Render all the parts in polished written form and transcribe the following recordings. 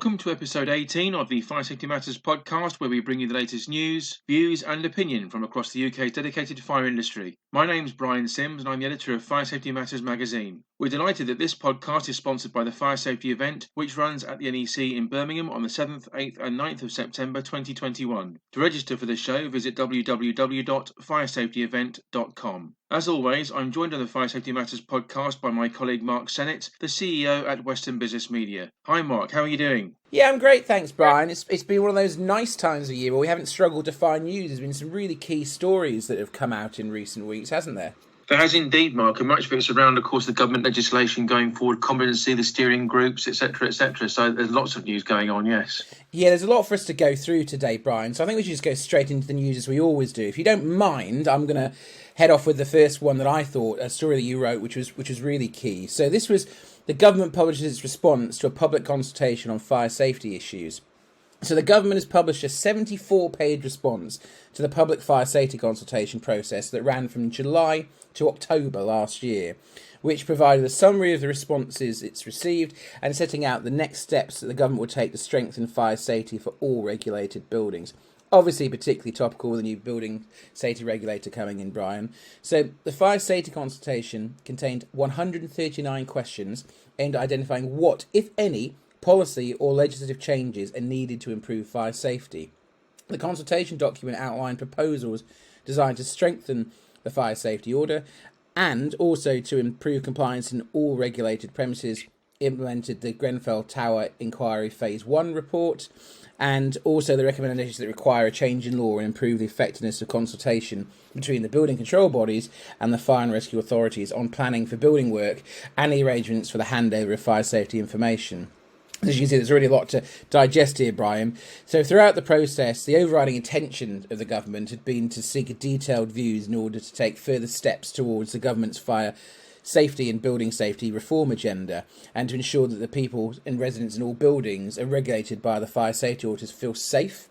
Welcome to episode 18 of the Fire Safety Matters podcast, where we bring you the latest news, views and opinion from across the UK's dedicated fire industry. My name's Brian Sims and I'm the editor of Fire Safety Matters magazine. We're delighted that this podcast is sponsored by the Fire Safety event, which runs at the NEC in Birmingham on the 7th, 8th and 9th of September 2021. To register for the show, visit www.firesafetyevent.com. As always, I'm joined on the Fire Safety Matters podcast by my colleague Mark Sennett, the CEO at Western Business Media. Hi Mark, how are you doing? Yeah, I'm great, thanks Brian. It's been one of those nice times of year where we haven't struggled to find news. There's been some really key stories that have come out in recent weeks, hasn't there? There has indeed, Mark, and much of it's around, of course, the government legislation going forward, competency, the steering groups, etc., etc. So there's lots of news going on, yes. Yeah, there's a lot for us to go through today, Brian, so I think we should just go straight into the news as we always do. If you don't mind, I'm going to head off with the first one that I thought, a story that you wrote, which was really key. So this was the government publishes its response to a public consultation on fire safety issues. So the government has published a 74-page response to the public fire safety consultation process that ran from July to October last year, which provided a summary of the responses it's received and setting out the next steps that the government will take to strengthen fire safety for all regulated buildings. Obviously, particularly topical with the new building safety regulator coming in, Brian. So the fire safety consultation contained 139 questions aimed at identifying what, if any, policy or legislative changes are needed to improve fire safety. The consultation document outlined proposals designed to strengthen the fire safety order and also to improve compliance in all regulated premises, implemented the Grenfell Tower Inquiry Phase 1 report, and also the recommendations that require a change in law and improve the effectiveness of consultation between the building control bodies and the fire and rescue authorities on planning for building work and the arrangements for the handover of fire safety information. As you can see, there's really a lot to digest here, Brian. So throughout the process, the overriding intention of the government had been to seek detailed views in order to take further steps towards the government's fire safety and building safety reform agenda, and to ensure that the people and residents in all buildings are regulated by the fire safety orders feel safe,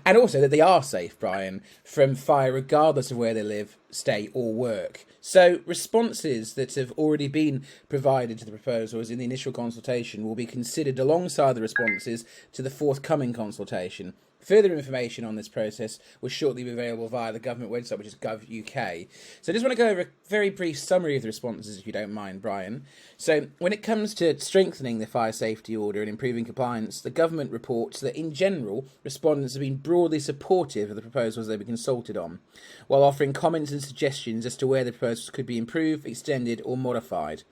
and also that they are safe, Brian, from fire regardless of where they live, stay or work. So responses that have already been provided to the proposals in the initial consultation will be considered alongside the responses to the forthcoming consultation. Further information on this process will shortly be available via the government website, which is gov.uk. So I just want to go over a very brief summary of the responses, if you don't mind, Brian. So when it comes to strengthening the fire safety order and improving compliance, the government reports that in general, respondents have been broadly supportive of the proposals they've been consulted on, while offering comments and suggestions as to where the proposals could be improved, extended or modified.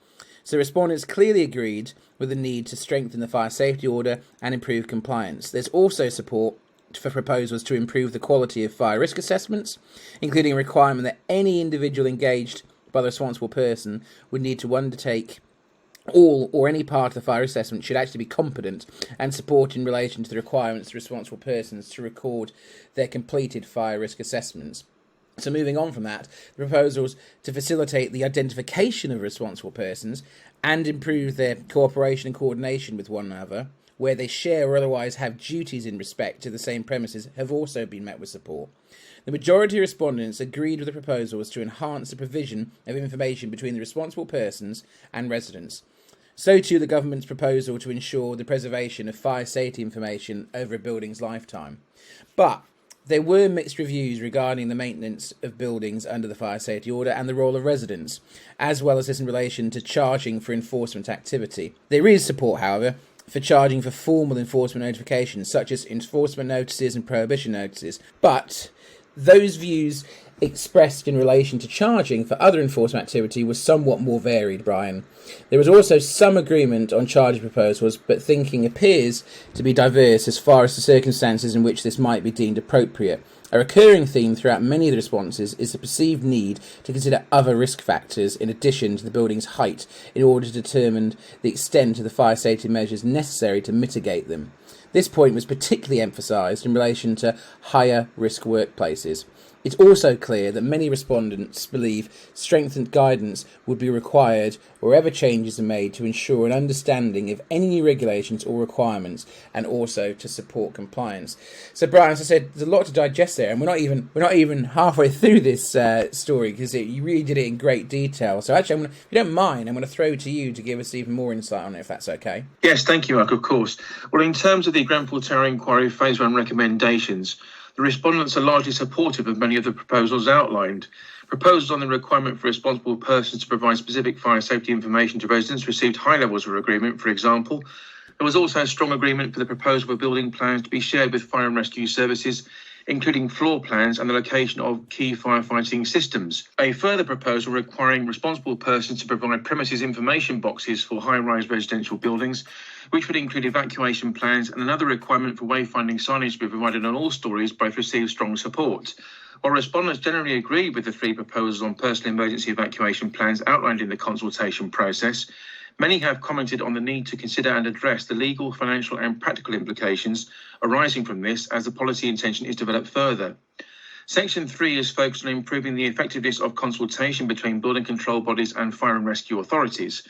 So respondents clearly agreed with the need to strengthen the fire safety order and improve compliance. There's also support for proposals to improve the quality of fire risk assessments, including a requirement that any individual engaged by the responsible person would need to undertake all or any part of the fire assessment should actually be competent, and support in relation to the requirements of responsible persons to record their completed fire risk assessments. So moving on from that, the proposals to facilitate the identification of responsible persons and improve their cooperation and coordination with one another, where they share or otherwise have duties in respect to the same premises, have also been met with support. The majority of respondents agreed with the proposals to enhance the provision of information between the responsible persons and residents. So too the government's proposal to ensure the preservation of fire safety information over a building's lifetime. But there were mixed reviews regarding the maintenance of buildings under the fire safety order and the role of residents, as well as this in relation to charging for enforcement activity. There is support, however, for charging for formal enforcement notifications, such as enforcement notices and prohibition notices. But those views expressed in relation to charging for other enforcement activity was somewhat more varied, Brian. There was also some agreement on charging proposals, but thinking appears to be diverse as far as the circumstances in which this might be deemed appropriate. A recurring theme throughout many of the responses is the perceived need to consider other risk factors in addition to the building's height in order to determine the extent of the fire safety measures necessary to mitigate them. This point was particularly emphasised in relation to higher risk workplaces. It's also clear that many respondents believe strengthened guidance would be required wherever changes are made to ensure an understanding of any new regulations or requirements, and also to support compliance. So, Brian, as I said, there's a lot to digest there, and we're not even halfway through this story, because you really did it in great detail. So, actually, if you don't mind, I'm going to throw to you to give us even more insight on it, if that's okay. Yes, thank you, Mark, of course. Well, in terms of the Grenfell Tower Inquiry Phase 1 recommendations, the respondents are largely supportive of many of the proposals outlined. Proposals on the requirement for responsible persons to provide specific fire safety information to residents received high levels of agreement, for example. There was also a strong agreement for the proposal for building plans to be shared with fire and rescue services, including floor plans and the location of key firefighting systems. A further proposal requiring responsible persons to provide premises information boxes for high-rise residential buildings, which would include evacuation plans, and another requirement for wayfinding signage to be provided on all stories, both received strong support. While respondents generally agreed with the three proposals on personal emergency evacuation plans outlined in the consultation process, many have commented on the need to consider and address the legal, financial and practical implications arising from this as the policy intention is developed further. Section 3 is focused on improving the effectiveness of consultation between building control bodies and fire and rescue authorities.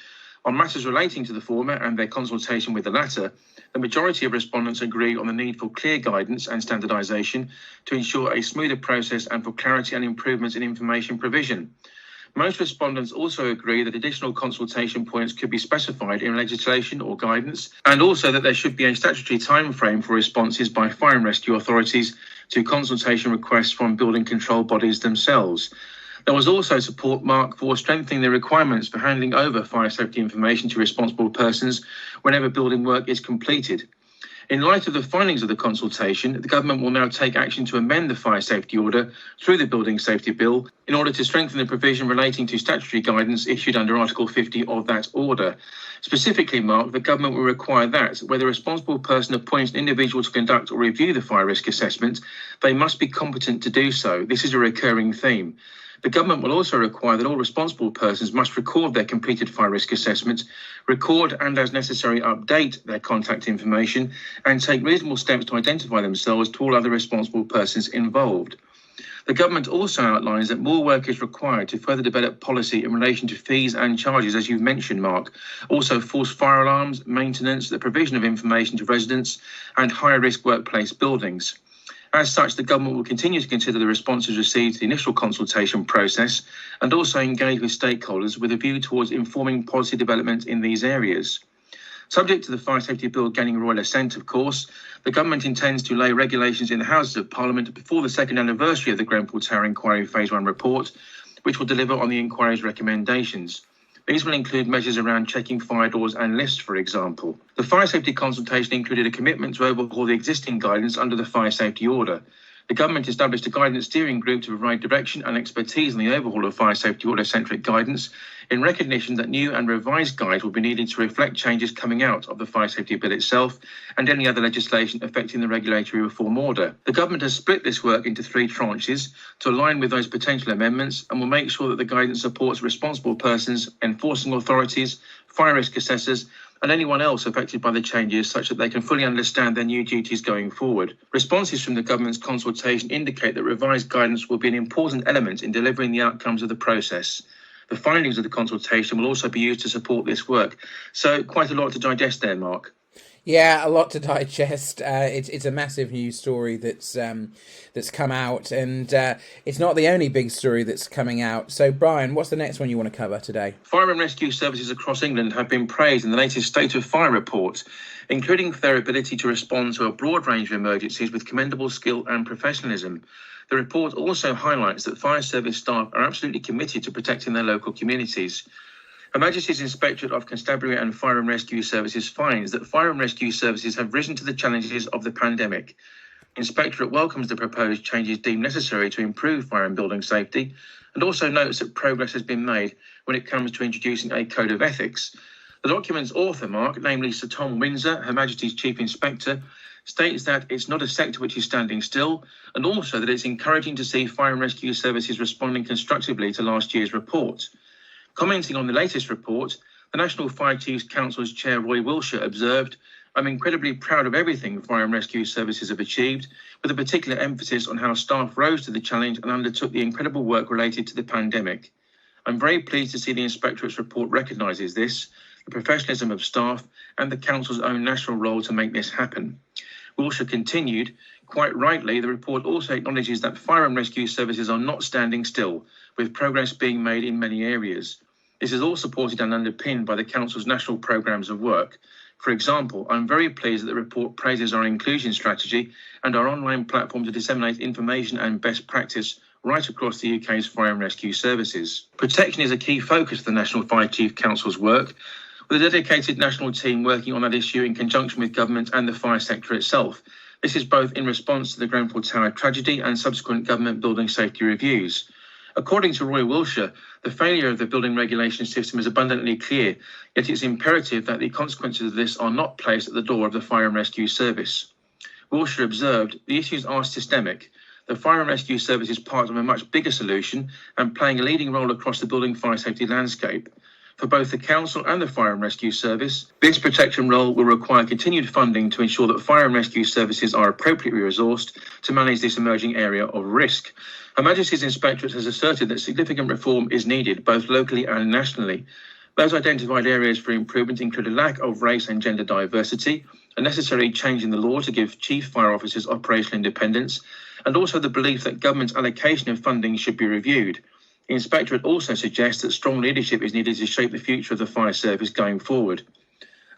On matters relating to the former and their consultation with the latter, the majority of respondents agree on the need for clear guidance and standardisation to ensure a smoother process and for clarity and improvements in information provision. Most respondents also agree that additional consultation points could be specified in legislation or guidance, and also that there should be a statutory timeframe for responses by fire and rescue authorities to consultation requests from building control bodies themselves. There was also support, Mark, for strengthening the requirements for handing over fire safety information to responsible persons whenever building work is completed. In light of the findings of the consultation, the government will now take action to amend the fire safety order through the Building Safety Bill in order to strengthen the provision relating to statutory guidance issued under Article 50 of that order. Specifically, Mark, the government will require that where the responsible person appoints an individual to conduct or review the fire risk assessment, they must be competent to do so. This is a recurring theme. The government will also require that all responsible persons must record their completed fire risk assessments, record and as necessary update their contact information, and take reasonable steps to identify themselves to all other responsible persons involved. The government also outlines that more work is required to further develop policy in relation to fees and charges, as you've mentioned, Mark. Also, false fire alarms, maintenance, the provision of information to residents, and high-risk workplace buildings. As such, the government will continue to consider the responses received to the initial consultation process and also engage with stakeholders with a view towards informing policy development in these areas. Subject to the Fire Safety Bill gaining royal assent, of course, the government intends to lay regulations in the Houses of Parliament before the second anniversary of the Grenfell Tower Inquiry Phase 1 report, which will deliver on the inquiry's recommendations. These will include measures around checking fire doors and lifts, for example. The fire safety consultation included a commitment to overhaul the existing guidance under the fire safety order. The government established a guidance steering group to provide direction and expertise in the overhaul of fire safety order-centric guidance in recognition that new and revised guides will be needed to reflect changes coming out of the fire safety bill itself and any other legislation affecting the regulatory reform order. The government has split this work into three tranches to align with those potential amendments and will make sure that the guidance supports responsible persons, enforcing authorities, fire risk assessors, and anyone else affected by the changes such that they can fully understand their new duties going forward. Responses from the government's consultation indicate that revised guidance will be an important element in delivering the outcomes of the process. The findings of the consultation will also be used to support this work. So quite a lot to digest there, Mark. Yeah, a lot to digest. It's a massive news story that's come out, and it's not the only big story that's coming out. So, Brian, what's the next one you want to cover today? Fire and rescue services across England have been praised in the latest State of Fire report, including for their ability to respond to a broad range of emergencies with commendable skill and professionalism. The report also highlights that fire service staff are absolutely committed to protecting their local communities. Her Majesty's Inspectorate of Constabulary and Fire and Rescue Services finds that fire and rescue services have risen to the challenges of the pandemic. The Inspectorate welcomes the proposed changes deemed necessary to improve fire and building safety, and also notes that progress has been made when it comes to introducing a code of ethics. The document's author, Mark, namely Sir Tom Windsor, Her Majesty's Chief Inspector, states that it's not a sector which is standing still, and also that it's encouraging to see fire and rescue services responding constructively to last year's report. Commenting on the latest report, the National Fire Chiefs Council's Chair Roy Wilshire observed, I'm incredibly proud of everything Fire and Rescue Services have achieved, with a particular emphasis on how staff rose to the challenge and undertook the incredible work related to the pandemic. I'm very pleased to see the Inspectorate's report recognises this, the professionalism of staff and the Council's own national role to make this happen. Wiltshire continued, quite rightly, the report also acknowledges that fire and rescue services are not standing still, with progress being made in many areas. This is all supported and underpinned by the Council's national programmes of work. For example, I'm very pleased that the report praises our inclusion strategy and our online platform to disseminate information and best practice right across the UK's fire and rescue services. Protection is a key focus of the National Fire Chief Council's work, with a dedicated national team working on that issue in conjunction with government and the fire sector itself. This is both in response to the Grenfell Tower tragedy and subsequent government building safety reviews. According to Royal Wiltshire, the failure of the building regulation system is abundantly clear, yet it's imperative that the consequences of this are not placed at the door of the fire and rescue service. Wiltshire observed, the issues are systemic. The fire and rescue service is part of a much bigger solution and playing a leading role across the building fire safety landscape. For both the Council and the Fire and Rescue Service, this protection role will require continued funding to ensure that fire and rescue services are appropriately resourced to manage this emerging area of risk. Her Majesty's Inspectorate has asserted that significant reform is needed, both locally and nationally. Those identified areas for improvement include a lack of race and gender diversity, a necessary change in the law to give chief fire officers operational independence, and also the belief that government's allocation of funding should be reviewed. The Inspectorate also suggests that strong leadership is needed to shape the future of the fire service going forward.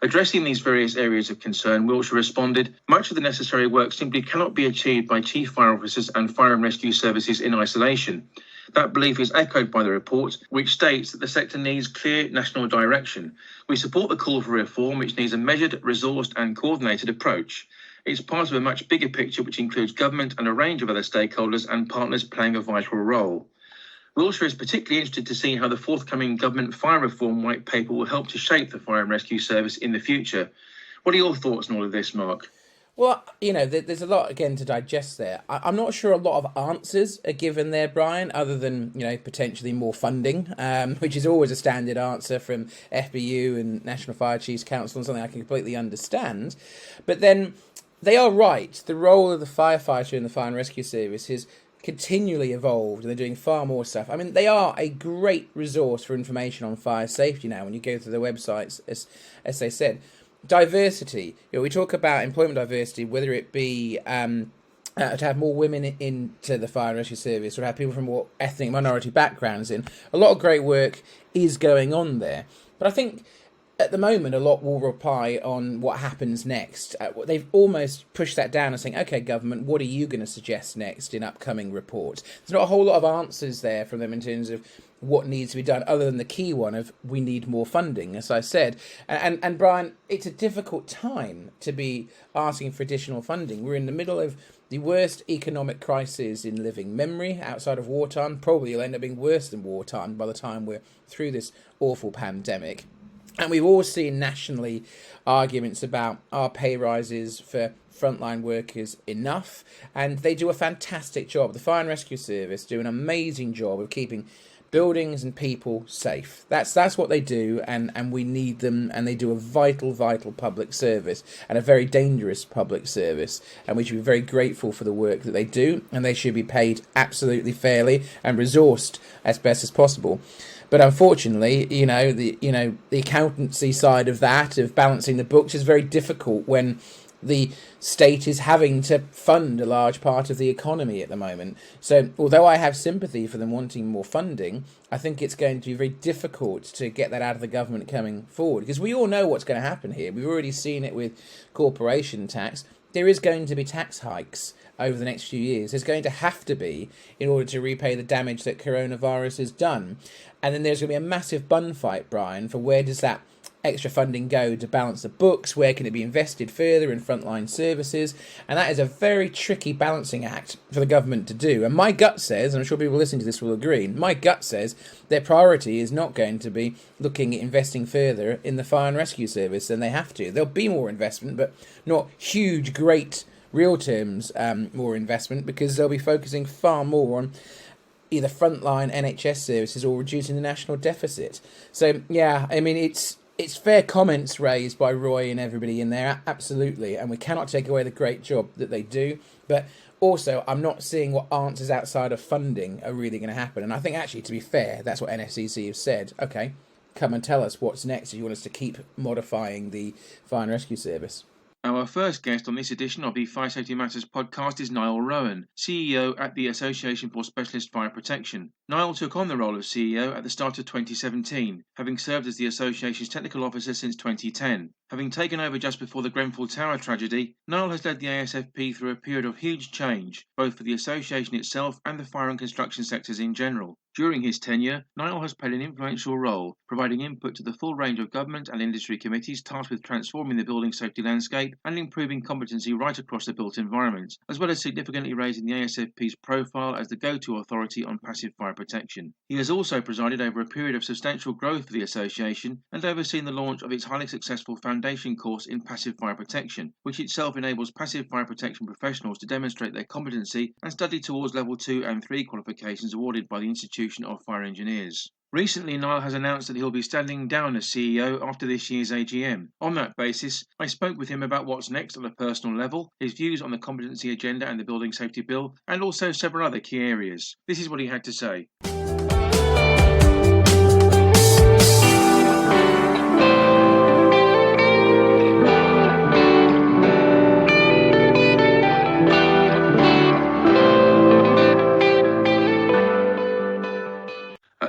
Addressing these various areas of concern, Wiltshire responded, much of the necessary work simply cannot be achieved by chief fire officers and fire and rescue services in isolation. That belief is echoed by the report, which states that the sector needs clear national direction. We support the call for reform, which needs a measured, resourced and coordinated approach. It's part of a much bigger picture which includes government and a range of other stakeholders and partners playing a vital role. Wiltshire is particularly interested to see how the forthcoming government fire reform white paper will help to shape the fire and rescue service in the future. What are your thoughts on all of this, Mark? Well, there's a lot, again, to digest there. I'm not sure a lot of answers are given there, Brian, other than, potentially more funding, which is always a standard answer from FBU and National Fire Chiefs Council and something I can completely understand. But then they are right. The role of the firefighter in the fire and rescue service is continually evolved, and they're doing far more stuff. I mean, they are a great resource for information on fire safety now when you go through their websites, as they said. Diversity, we talk about employment diversity, whether it be to have more women into the fire and rescue service or have people from more ethnic minority backgrounds in. A lot of great work is going on there. But I think at the moment, a lot will rely on what happens next. They've almost pushed that down and saying, OK, government, what are you going to suggest next in upcoming reports? There's not a whole lot of answers there from them in terms of what needs to be done, other than the key one of we need more funding, as I said. And Brian, it's a difficult time to be asking for additional funding. We're in the middle of the worst economic crisis in living memory outside of wartime. Probably will end up being worse than wartime by the time we're through this awful pandemic. And we've all seen nationally arguments about our pay rises for frontline workers enough, and they do a fantastic job. The Fire and Rescue Service do an amazing job of keeping buildings and people safe. That's what they do, and we need them, and they do a vital public service, and a very dangerous public service, and we should be very grateful for the work that they do, and they should be paid absolutely fairly and resourced as best as possible. But unfortunately, the accountancy side of that, of balancing the books, is very difficult when the state is having to fund a large part of the economy at the moment. So although I have sympathy for them wanting more funding, I think it's going to be very difficult to get that out of the government coming forward, because we all know what's going to happen here. We've already seen it with corporation tax. There is going to be tax hikes over the next few years. There's going to have to be, in order to repay the damage that coronavirus has done. And then there's going to be a massive bun fight, Brian, for where does that extra funding go to balance the books? Where can it be invested further in frontline services? And that is a very tricky balancing act for the government to do. And my gut says, and I'm sure people listening to this will agree, my gut says their priority is not going to be looking at investing further in the fire and rescue service than they have to. There'll be more investment, but not huge, great, real terms more investment, because they'll be focusing far more on either frontline NHS services or reducing the national deficit. So, yeah, I mean, it's It's fair comments raised by Roy and everybody in there, absolutely, and we cannot take away the great job that they do, but also I'm not seeing what answers outside of funding are really going to happen. And I think actually, to be fair, that's what NFCC have said. Okay, come and tell us what's next if you want us to keep modifying the fire and rescue service. Our first guest on this edition of the Fire Safety Matters podcast is Niall Rowan, CEO at the Association for Specialist Fire Protection. Niall took on the role of CEO at the start of 2017, having served as the association's technical officer since 2010. Having taken over just before the Grenfell Tower tragedy, Niall has led the ASFP through a period of huge change, both for the association itself and the fire and construction sectors in general. During his tenure, Niall has played an influential role, providing input to the full range of government and industry committees tasked with transforming the building safety landscape and improving competency right across the built environment, as well as significantly raising the ASFP's profile as the go-to authority on passive fire protection. He has also presided over a period of substantial growth for the association and overseen the launch of its highly successful foundation course in passive fire protection, which itself enables passive fire protection professionals to demonstrate their competency and study towards level 2 and 3 qualifications awarded by the Institution of Fire Engineers. Recently, Niall has announced that he'll be standing down as CEO after this year's AGM. On that basis, I spoke with him about what's next on a personal level, his views on the competency agenda and the Building Safety Bill, and also several other key areas. This is what he had to say.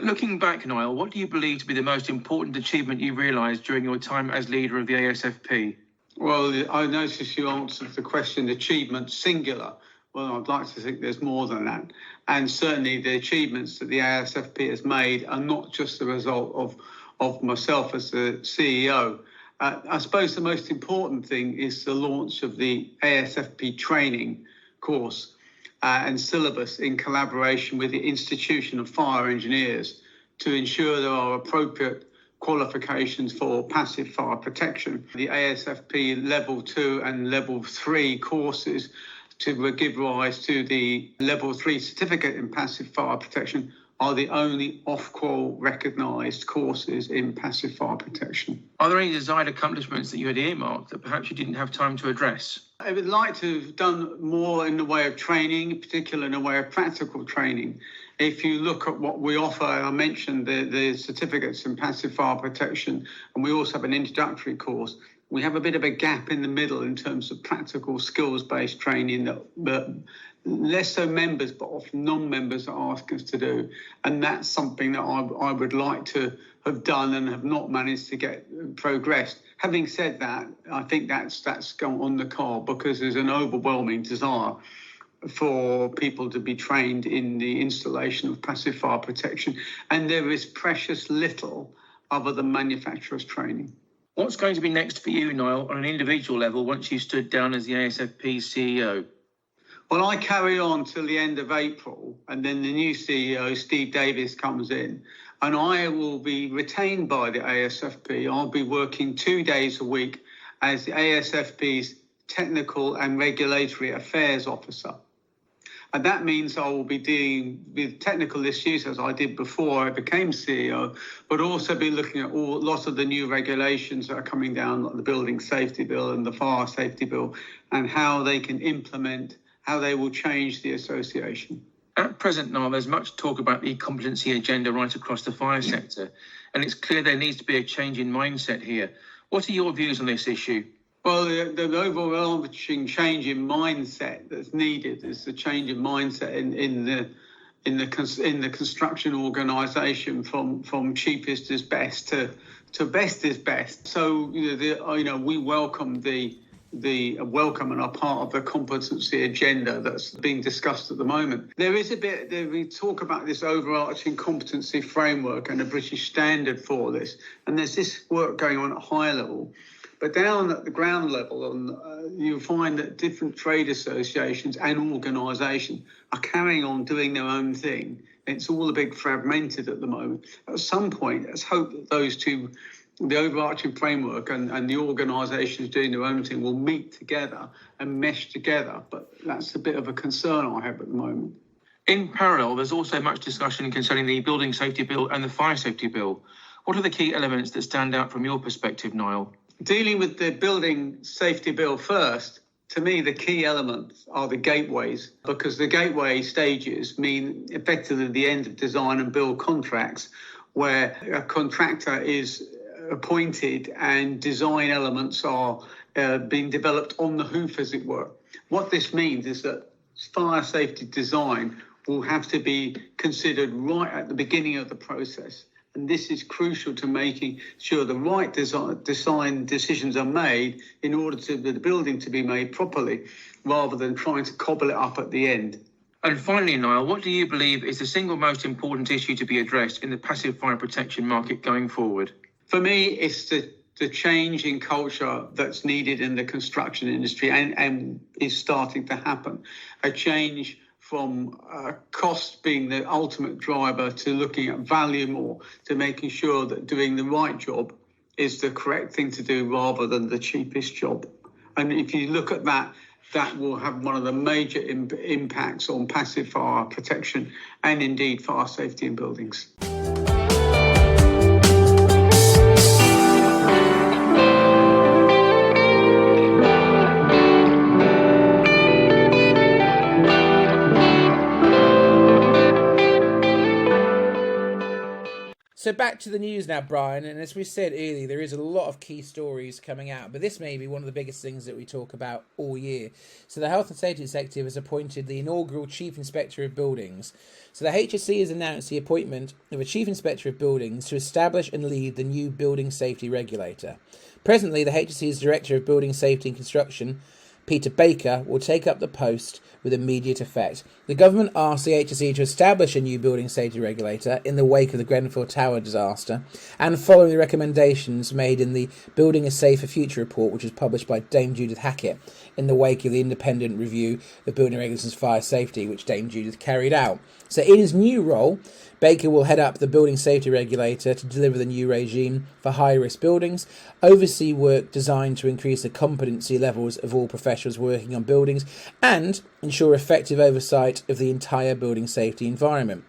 Looking back, Niall, what do you believe to be the most important achievement you realised during your time as leader of the ASFP? Well, I noticed you answered the question achievement singular. Well, I'd like to think there's more than that. And certainly the achievements that the ASFP has made are not just the result of myself as the CEO. I suppose the most important thing is the launch of the ASFP training course and syllabus in collaboration with the Institution of Fire Engineers to ensure there are appropriate qualifications for passive fire protection. The ASFP Level 2 and Level 3 courses to give rise to the Level 3 certificate in passive fire protection are the only Ofqual recognised courses in passive fire protection. Are there any desired accomplishments that you had earmarked that perhaps you didn't have time to address? I would like to have done more in the way of training, in particular in the way of practical training. If you look at what we offer, I mentioned the certificates in passive fire protection, and we also have an introductory course. We have a bit of a gap in the middle in terms of practical skills-based training that less so members, but often non-members ask us to do. And that's something that I would like to have done and have not managed to get progressed. Having said that, I think that's gone on the card because there's an overwhelming desire for people to be trained in the installation of passive fire protection. And there is precious little other than manufacturers' training. What's going to be next for you, Niall, on an individual level once you stood down as the ASFP's CEO? Well, I carry on till the end of April, and then the new CEO, Steve Davis, comes in, and I will be retained by the ASFP. I'll be working 2 days a week as the ASFP's Technical and Regulatory Affairs Officer. And that means I will be dealing with technical issues as I did before I became CEO, but also be looking at lots of the new regulations that are coming down, like the Building Safety Bill and the Fire Safety Bill, and how they can implement, how they will change the association. At present, Niall, there's much talk about the competency agenda right across the fire sector, and it's clear there needs to be a change in mindset here. What are your views on this issue? Well, the overarching change in mindset that's needed is the change in mindset in the construction organisation from cheapest is best to best is best. So we welcome welcome and are part of the competency agenda that's being discussed at the moment. There is we talk about this overarching competency framework and a British standard for this, and there's this work going on at a high level. But down at the ground level, you find that different trade associations and organisations are carrying on doing their own thing. It's all a bit fragmented at the moment. At some point, let's hope that those two, the overarching framework and the organisations doing their own thing, will meet together and mesh together. But that's a bit of a concern I have at the moment. In parallel, there's also much discussion concerning the Building Safety Bill and the Fire Safety Bill. What are the key elements that stand out from your perspective, Niall? Dealing with the building safety bill first, to me, the key elements are the gateways, because the gateway stages mean effectively the end of design and build contracts, where a contractor is appointed and design elements are being developed on the hoof, as it were. What this means is that fire safety design will have to be considered right at the beginning of the process. And this is crucial to making sure the right design decisions are made in order for the building to be made properly, rather than trying to cobble it up at the end. And finally, Niall, what do you believe is the single most important issue to be addressed in the passive fire protection market going forward? For me, it's the change in culture that's needed in the construction industry and is starting to happen. A change from cost being the ultimate driver to looking at value more, to making sure that doing the right job is the correct thing to do rather than the cheapest job. And if you look at that, that will have one of the major impacts on passive fire protection and indeed fire safety in buildings. So back to the news now, Brian, and as we said earlier, there is a lot of key stories coming out, but this may be one of the biggest things that we talk about all year. So the Health and Safety Executive has appointed the inaugural Chief Inspector of Buildings. So the HSE has announced the appointment of a Chief Inspector of Buildings to establish and lead the new Building Safety Regulator. Presently, the HSE's Director of Building Safety and Construction, Peter Baker, will take up the post with immediate effect. The government asked the HSE to establish a new building safety regulator in the wake of the Grenfell Tower disaster, and following the recommendations made in the Building a Safer Future report, which was published by Dame Judith Hackett in the wake of the independent review of building regulations fire safety, which Dame Judith carried out. So in his new role, Baker will head up the building safety regulator to deliver the new regime for high-risk buildings, oversee work designed to increase the competency levels of all professionals working on buildings, and ensure effective oversight of the entire building safety environment.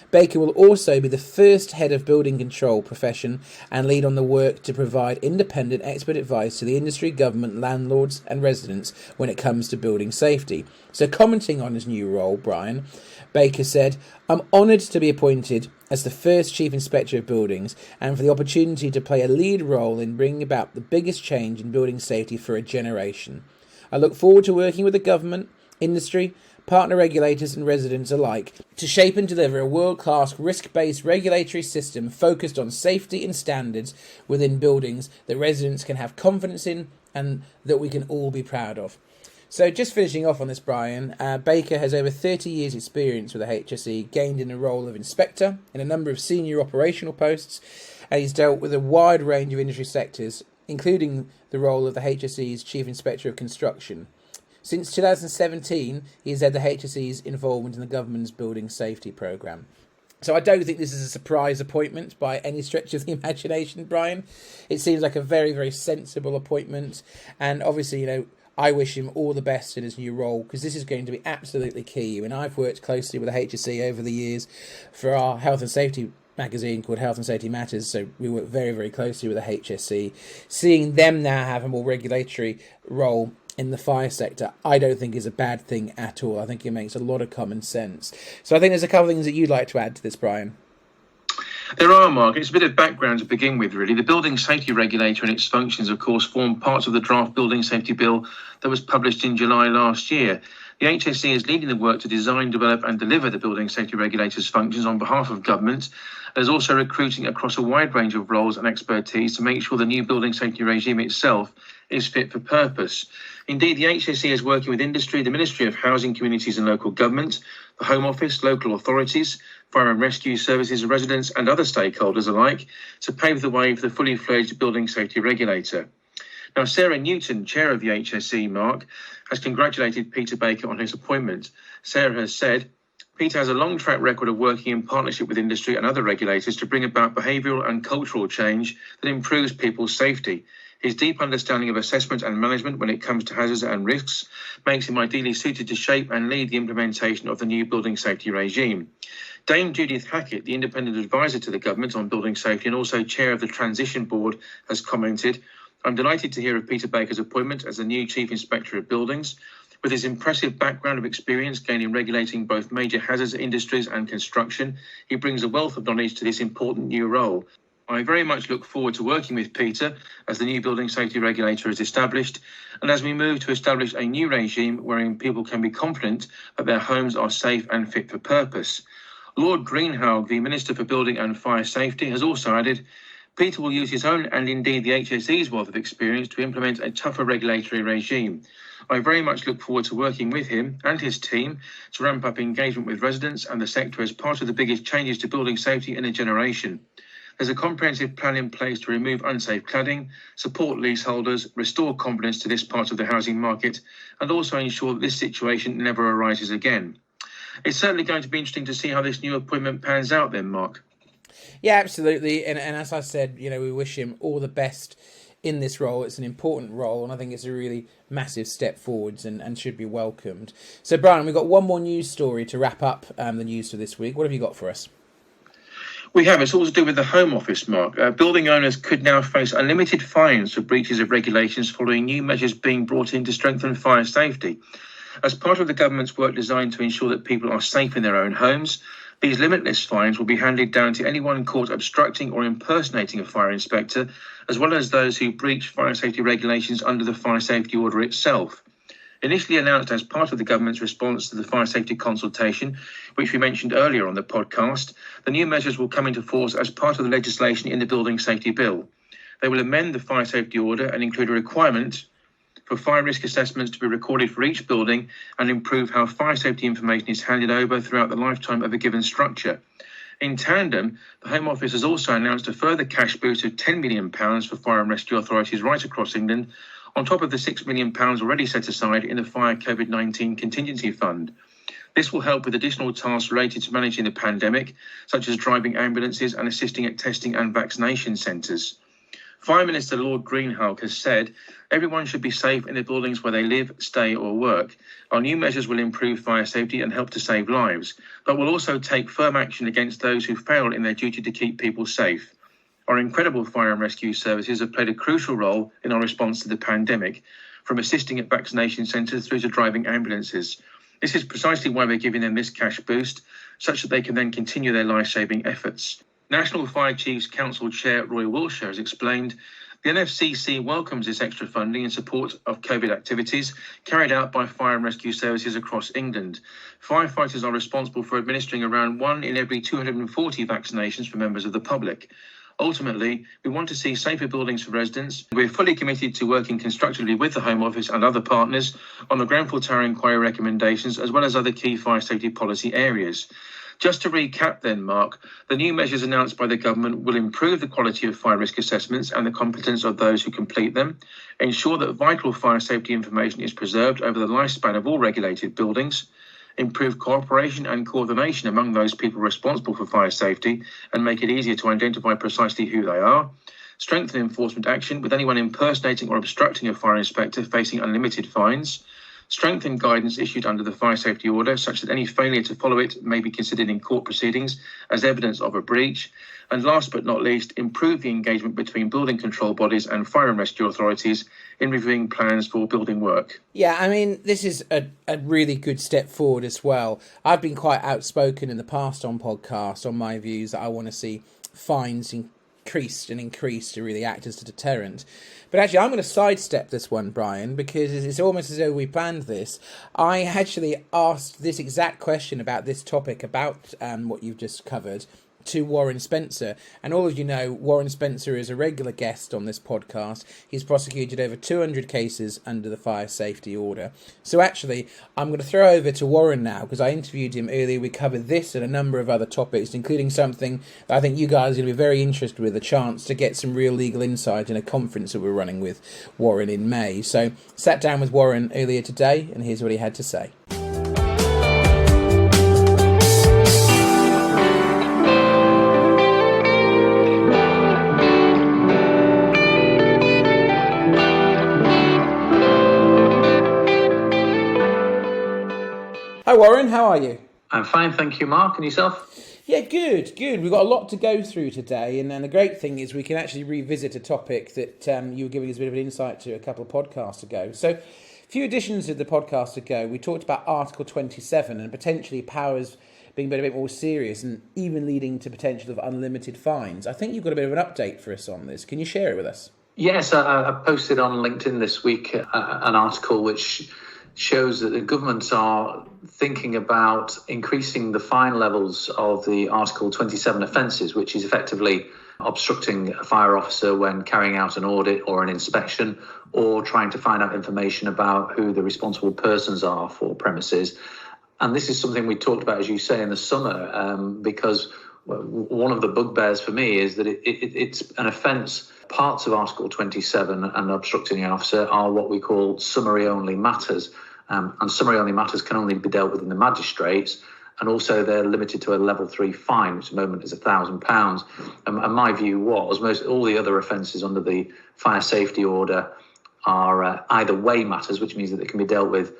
Baker will also be the first head of building control profession and lead on the work to provide independent expert advice to the industry, government, landlords and residents when it comes to building safety. So commenting on his new role, Brian, Baker said, "I'm honoured to be appointed as the first Chief Inspector of Buildings and for the opportunity to play a lead role in bringing about the biggest change in building safety for a generation. I look forward to working with the government, industry, partner regulators and residents alike to shape and deliver a world-class risk-based regulatory system focused on safety and standards within buildings that residents can have confidence in and that we can all be proud of." So just finishing off on this, Brian, Baker has over 30 years experience with the HSE, gained in the role of inspector in a number of senior operational posts, and he's dealt with a wide range of industry sectors, including the role of the HSE's Chief Inspector of Construction. Since 2017, he has led the HSE's involvement in the government's building safety programme. So I don't think this is a surprise appointment by any stretch of the imagination, Brian. It seems like a very, very sensible appointment, and obviously, I wish him all the best in his new role, because this is going to be absolutely key. I mean, I've worked closely with the HSE over the years for our health and safety magazine called Health and Safety Matters, so we work very, very closely with the HSE. Seeing them now have a more regulatory role in the fire sector, I don't think is a bad thing at all. I think it makes a lot of common sense. So I think there's a couple of things that you'd like to add to this, Brian. There are, Mark. It's a bit of background to begin with, really. The Building Safety Regulator and its functions, of course, form parts of the draft Building Safety Bill that was published in July last year. The HSE is leading the work to design, develop and deliver the Building Safety Regulator's functions on behalf of government. There's also recruiting across a wide range of roles and expertise to make sure the new building safety regime itself is fit for purpose. Indeed, the HSE is working with industry, the Ministry of Housing, Communities and Local Government, the Home Office, local authorities, fire and rescue services, residents and other stakeholders alike to pave the way for the fully fledged building safety regulator. Now, Sarah Newton, chair of the HSE, Mark, has congratulated Peter Baker on his appointment. Sarah has said, "Peter has a long track record of working in partnership with industry and other regulators to bring about behavioural and cultural change that improves people's safety. His deep understanding of assessment and management when it comes to hazards and risks makes him ideally suited to shape and lead the implementation of the new building safety regime. Dame Judith Hackett, the independent advisor to the government on building safety and also chair of the Transition Board, has commented, "I'm delighted to hear of Peter Baker's appointment as the new Chief Inspector of Buildings. With his impressive background of experience gaining regulating both major hazards industries and construction, he brings a wealth of knowledge to this important new role. I very much look forward to working with Peter as the new building safety regulator is established and as we move to establish a new regime wherein people can be confident that their homes are safe and fit for purpose." Lord Greenhalgh, the Minister for Building and Fire Safety, has also added, "Peter will use his own and indeed the HSE's wealth of experience to implement a tougher regulatory regime. I very much look forward to working with him and his team to ramp up engagement with residents and the sector as part of the biggest changes to building safety in a generation. There's a comprehensive plan in place to remove unsafe cladding, support leaseholders, restore confidence to this part of the housing market, and also ensure that this situation never arises again." It's certainly going to be interesting to see how this new appointment pans out then, Mark. Yeah, absolutely. And as I said, we wish him all the best in this role. It's an important role, and I think it's a really massive step forwards and should be welcomed. So, Brian, we've got one more news story to wrap up the news for this week. What have you got for us? We have. It's all to do with the Home Office, Mark. Building owners could now face unlimited fines for breaches of regulations following new measures being brought in to strengthen fire safety. As part of the government's work designed to ensure that people are safe in their own homes, these limitless fines will be handed down to anyone caught obstructing or impersonating a fire inspector, as well as those who breach fire safety regulations under the fire safety order itself. Initially announced as part of the government's response to the fire safety consultation, which we mentioned earlier on the podcast, the new measures will come into force as part of the legislation in the Building Safety Bill. They will amend the fire safety order and include a requirement for fire risk assessments to be recorded for each building and improve how fire safety information is handed over throughout the lifetime of a given structure. In tandem, the Home Office has also announced a further cash boost of £10 million for fire and rescue authorities right across England, on top of the £6 million already set aside in the Fire COVID-19 Contingency Fund. This will help with additional tasks related to managing the pandemic, such as driving ambulances and assisting at testing and vaccination centres. Fire Minister Lord Greenhalgh has said everyone should be safe in the buildings where they live, stay or work. Our new measures will improve fire safety and help to save lives, but will also take firm action against those who fail in their duty to keep people safe. Our incredible fire and rescue services have played a crucial role in our response to the pandemic, from assisting at vaccination centres through to driving ambulances. This is precisely why we're giving them this cash boost, such that they can then continue their life-saving efforts. National Fire Chiefs Council Chair Roy Wilshire has explained the NFCC welcomes this extra funding in support of COVID activities carried out by fire and rescue services across England. Firefighters are responsible for administering around 1 in every 240 vaccinations for members of the public. Ultimately, we want to see safer buildings for residents. We're fully committed to working constructively with the Home Office and other partners on the Grenfell Tower inquiry recommendations, as well as other key fire safety policy areas. Just to recap then, Mark, the new measures announced by the government will improve the quality of fire risk assessments and the competence of those who complete them, ensure that vital fire safety information is preserved over the lifespan of all regulated buildings, improve cooperation and coordination among those people responsible for fire safety and make it easier to identify precisely who they are, strengthen enforcement action with anyone impersonating or obstructing a fire inspector facing unlimited fines, strengthen guidance issued under the fire safety order such that any failure to follow it may be considered in court proceedings as evidence of a breach, and last but not least, improve the engagement between building control bodies and fire and rescue authorities in reviewing plans for building work. Yeah, I mean, this is a really good step forward as well. I've been quite outspoken in the past on podcasts on my views that I want to see fines increased to really act as a deterrent. But actually, I'm going to sidestep this one, Brian, because it's almost as though we planned this. I actually asked this exact question about this topic, about what you've just covered, to Warren Spencer. And all of you know, Warren Spencer is a regular guest on this podcast. He's prosecuted over 200 cases under the fire safety order. So actually, I'm going to throw over to Warren now, because I interviewed him earlier. We covered this and a number of other topics, including something that I think you guys are going to be very interested with, a chance to get some real legal insight in a conference that we're running with Warren in May. So sat down with Warren earlier today, and here's what he had to say. Hi Warren, how are you? I'm fine, thank you, Mark. And yourself? Yeah, good. We've got a lot to go through today, and the great thing is we can actually revisit a topic that you were giving us a bit of an insight to a couple of podcasts ago. So, a few editions of the podcast ago, we talked about Article 27 and potentially powers being a bit more serious and even leading to potential of unlimited fines. I think you've got a bit of an update for us on this. Can you share it with us? Yes, I posted on LinkedIn this week an article which shows that the governments are thinking about increasing the fine levels of the Article 27 offences, which is effectively obstructing a fire officer when carrying out an audit or an inspection, or trying to find out information about who the responsible persons are for premises. And this is something we talked about, as you say, in the summer, because one of the bugbears for me is that it's an offence. Parts of Article 27 and obstructing an officer are what we call summary-only matters. And summary-only matters can only be dealt with in the magistrates, and also they're limited to a level 3 fine, which at the moment is £1,000. And my view was all the other offences under the fire safety order are either way matters, which means that they can be dealt with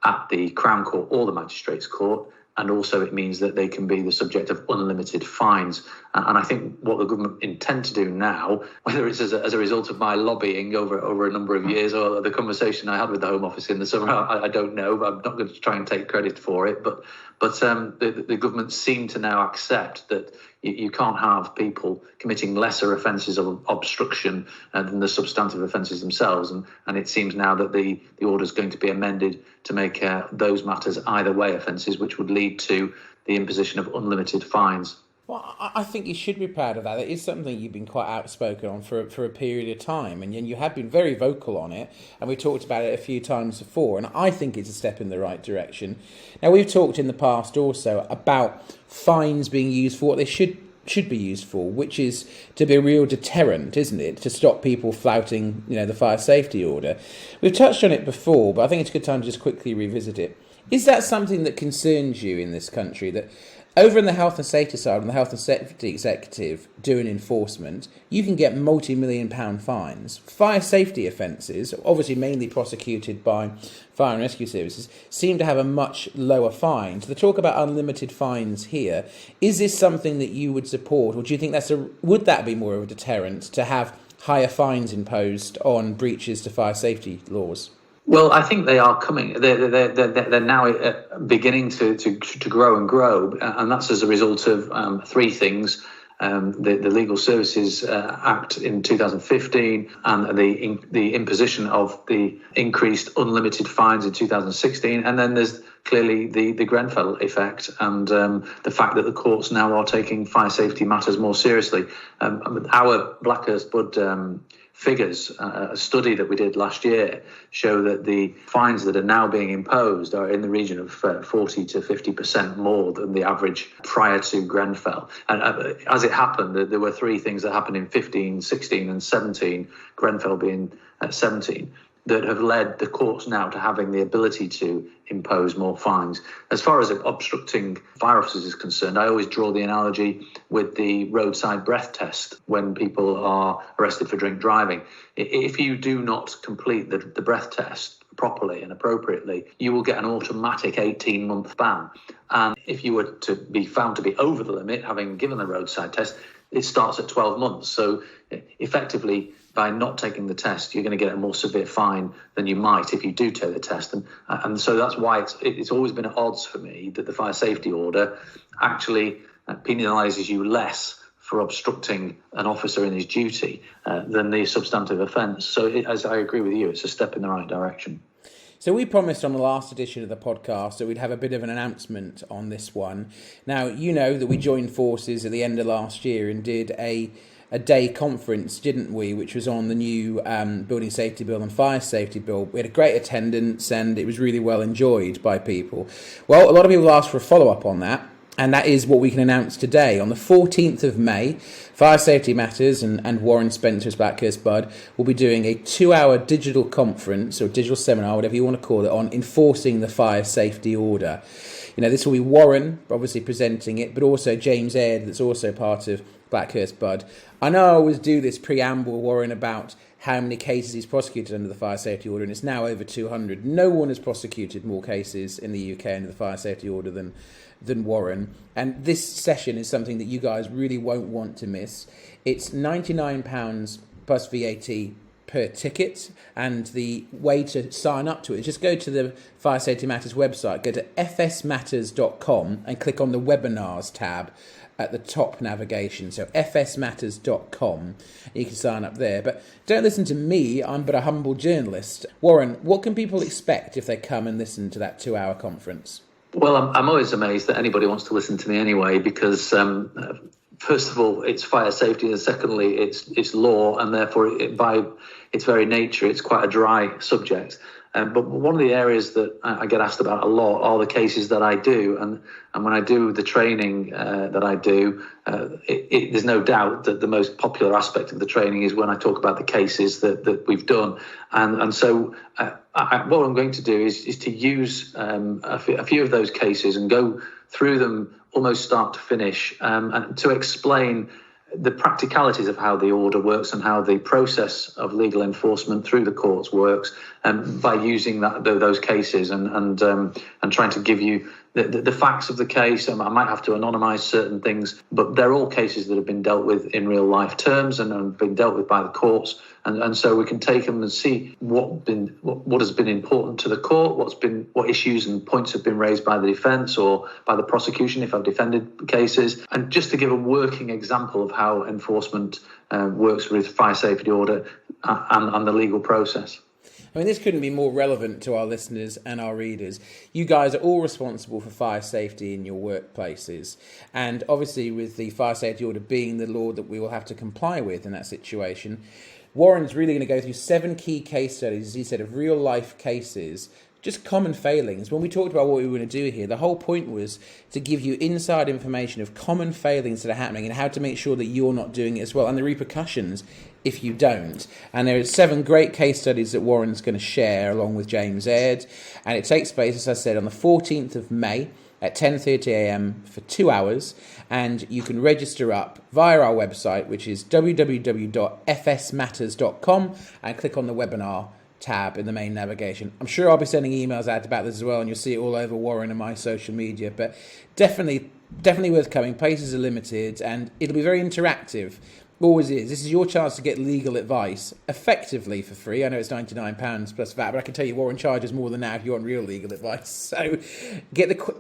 at the Crown Court or the Magistrates Court, and also it means that they can be the subject of unlimited fines. And I think what the government intend to do now, whether it's as a result of my lobbying over a number of years or the conversation I had with the Home Office in the summer, I don't know. I'm not going to try and take credit for it. But the government seem to now accept that you can't have people committing lesser offences of obstruction than the substantive offences themselves. And it seems now that the order is going to be amended to make those matters either way offences, which would lead to the imposition of unlimited fines. Well, I think you should be proud of that. It is something you've been quite outspoken on for a period of time, and you have been very vocal on it, and we talked about it a few times before, and I think it's a step in the right direction. Now, we've talked in the past also about fines being used for what they should be used for, which is to be a real deterrent, isn't it? To stop people flouting, the fire safety order. We've touched on it before, but I think it's a good time to just quickly revisit it. Is that something that concerns you in this country, that over in the health and safety side, on the health and safety executive doing enforcement, you can get multi-million-pound fines. Fire safety offences, obviously mainly prosecuted by fire and rescue services, seem to have a much lower fine. So the talk about unlimited fines here, is this something that you would support, or do you think would that be more of a deterrent to have higher fines imposed on breaches to fire safety laws? Well, I think they are coming. They're now beginning to grow and grow, and that's as a result of three things: the Legal Services Act in 2015, and the imposition of the increased unlimited fines in 2016, and then there's clearly the Grenfell effect, and the fact that the courts now are taking fire safety matters more seriously. Our Blackhurst Budd figures, a study that we did last year, show that the fines that are now being imposed are in the region of 40 to 50% more than the average prior to Grenfell. And as it happened, there were three things that happened in 15, 16 and 17, Grenfell being 17, that have led the courts now to having the ability to impose more fines. As far as obstructing fire officers is concerned, I always draw the analogy with the roadside breath test when people are arrested for drink driving. If you do not complete the breath test properly and appropriately, you will get an automatic 18-month ban. And if you were to be found to be over the limit, having given the roadside test, it starts at 12 months. So effectively, by not taking the test, you're going to get a more severe fine than you might if you do take the test. And so that's why it's always been at odds for me that the fire safety order actually penalises you less for obstructing an officer in his duty than the substantive offence. So as I agree with you, it's a step in the right direction. So we promised on the last edition of the podcast that we'd have a bit of an announcement on this one. Now, you know that we joined forces at the end of last year and did a day conference, didn't we, which was on the new Building Safety Bill and Fire Safety Bill. We had a great attendance and it was really well enjoyed by people. Well, a lot of people asked for a follow-up on that, and that is what we can announce today. On the 14th of May, Fire Safety Matters and Warren Spencer's Blackhurst Budd will be doing a 2-hour digital conference, or digital seminar, whatever you want to call it, on enforcing the fire safety order. This will be Warren, obviously, presenting it, but also James Aird, that's also part of Blackhurst Budd. I know I always do this preamble, Warren, about how many cases he's prosecuted under the fire safety order, and it's now over 200. No one has prosecuted more cases in the UK under the fire safety order than Warren. And this session is something that you guys really won't want to miss. It's £99 plus VAT per ticket, and the way to sign up to it is just go to the Fire Safety Matters website, go to fsmatters.com and click on the webinars tab at the top navigation. So fsmatters.com, you can sign up there. But don't listen to me, I'm but a humble journalist. Warren, what can people expect if they come and listen to that 2-hour conference? Well, I'm always amazed that anybody wants to listen to me anyway, because first of all, it's fire safety, and secondly, it's law, and therefore, by its very nature, it's quite a dry subject. But one of the areas that I get asked about a lot are the cases that I do, and when I do the training that I do, there's no doubt that the most popular aspect of the training is when I talk about the cases that we've done, and so what I'm going to do is to use a few of those cases and go through them almost start to finish, and to explain the practicalities of how the order works and how the process of legal enforcement through the courts works, by using those cases and trying to give you the facts of the case. I might have to anonymise certain things, but they're all cases that have been dealt with in real life terms and have been dealt with by the courts. And so we can take them and see what has been important to the court, what issues and points have been raised by the defence or by the prosecution if I've defended cases, and just to give a working example of how enforcement works with fire safety order and the legal process. I mean, this couldn't be more relevant to our listeners and our readers. You guys are all responsible for fire safety in your workplaces. And obviously, with the fire safety order being the law that we will have to comply with in that situation, Warren's really going to go through 7 key case studies, as he said, of real life cases, just common failings. When we talked about what we were going to do here, the whole point was to give you inside information of common failings that are happening and how to make sure that you're not doing it as well, and the repercussions if you don't. And there are 7 great case studies that Warren's going to share along with James Aird, and it takes place, as I said, on the 14th of May at 10:30 a.m. for 2 hours, and you can register up via our website, which is www.fsmatters.com, and click on the webinar tab in the main navigation. I'm sure I'll be sending emails out about this as well, and you'll see it all over Warren and my social media, but definitely worth coming. Places are limited, and it'll be very interactive. Always is. This is your chance to get legal advice effectively for free. I know it's £99 plus VAT, but I can tell you Warren charges more than that if you want real legal advice. So